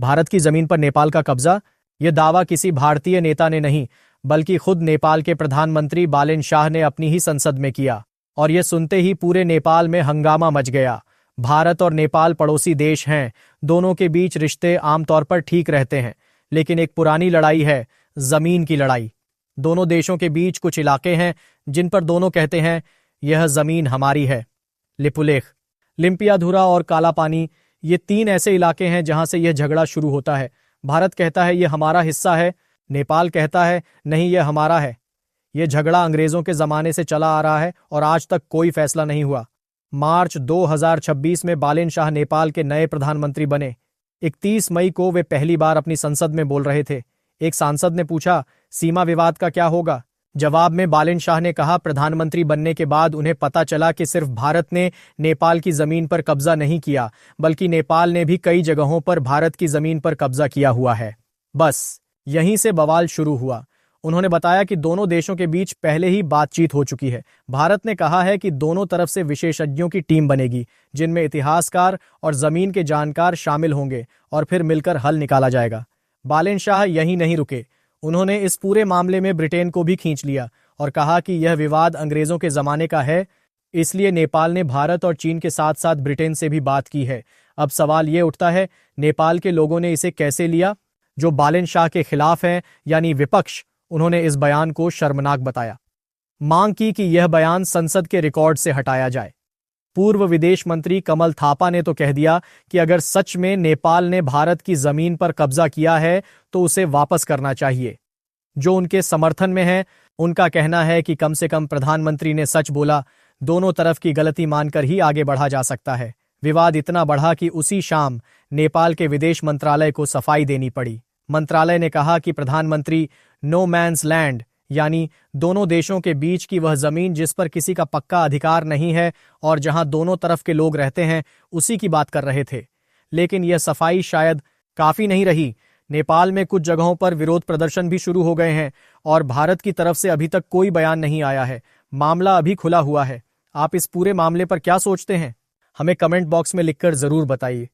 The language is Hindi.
भारत की जमीन पर नेपाल का कब्जा? यह दावा किसी भारतीय नेता ने नहीं, बल्कि खुद नेपाल के प्रधानमंत्री बालेन शाह ने अपनी ही संसद में किया। और यह सुनते ही पूरे नेपाल में हंगामा मच गया। भारत और नेपाल पड़ोसी देश हैं, दोनों के बीच रिश्ते आमतौर पर ठीक रहते हैं, लेकिन एक पुरानी लड़ाई है, जमीन की लड़ाई। दोनों देशों के बीच कुछ इलाके हैं जिन पर दोनों कहते हैं यह जमीन हमारी है। लिपुलेख, लिम्पियाधुरा और कालापानी, ये 3 ऐसे इलाके हैं जहां से यह झगड़ा शुरू होता है। भारत कहता है यह हमारा हिस्सा है, नेपाल कहता है नहीं यह हमारा है। यह झगड़ा अंग्रेजों के जमाने से चला आ रहा है और आज तक कोई फैसला नहीं हुआ। मार्च 2026 में बालेन शाह नेपाल के नए प्रधानमंत्री बने। 31 मई को वे पहली बार अपनी संसद में बोल रहे थे। एक सांसद ने पूछा, सीमा विवाद का क्या होगा? जवाब में बालेन शाह ने कहा, प्रधानमंत्री बनने के बाद उन्हें पता चला कि सिर्फ भारत ने नेपाल की जमीन पर कब्जा नहीं किया, बल्कि नेपाल ने भी कई जगहों पर भारत की जमीन पर कब्जा किया हुआ है। बस यहीं से बवाल शुरू हुआ। उन्होंने बताया कि दोनों देशों के बीच पहले ही बातचीत हो चुकी है। भारत ने कहा है कि दोनों तरफ से विशेषज्ञों की टीम बनेगी, जिनमें इतिहासकार और जमीन के जानकार शामिल होंगे, और फिर मिलकर हल निकाला जाएगा। बालेन शाह यहीं नहीं रुके। उन्होंने इस पूरे मामले में ब्रिटेन को भी खींच लिया और कहा कि यह विवाद अंग्रेजों के जमाने का है, इसलिए नेपाल ने भारत और चीन के साथ साथ ब्रिटेन से भी बात की है। अब सवाल ये उठता है, नेपाल के लोगों ने इसे कैसे लिया? जो बालेन शाह के खिलाफ हैं, यानी विपक्ष, उन्होंने इस बयान को शर्मनाक बताया। मांग की कि यह बयान संसद के रिकॉर्ड से हटाया जाए। पूर्व विदेश मंत्री कमल थापा ने तो कह दिया कि अगर सच में नेपाल ने भारत की जमीन पर कब्जा किया है तो उसे वापस करना चाहिए। जो उनके समर्थन में है, उनका कहना है कि कम से कम प्रधानमंत्री ने सच बोला। दोनों तरफ की गलती मानकर ही आगे बढ़ा जा सकता है। विवाद इतना बढ़ा कि उसी शाम नेपाल के विदेश मंत्रालय को सफाई देनी पड़ी। मंत्रालय ने कहा कि प्रधानमंत्री नो मैन्स लैंड, यानी दोनों देशों के बीच की वह जमीन जिस पर किसी का पक्का अधिकार नहीं है और जहां दोनों तरफ के लोग रहते हैं, उसी की बात कर रहे थे। लेकिन यह सफाई शायद काफी नहीं रही। नेपाल में कुछ जगहों पर विरोध प्रदर्शन भी शुरू हो गए हैं और भारत की तरफ से अभी तक कोई बयान नहीं आया है। मामला अभी खुला हुआ है। आप इस पूरे मामले पर क्या सोचते हैं? हमें कमेंट बॉक्स में लिखकर जरूर बताइए।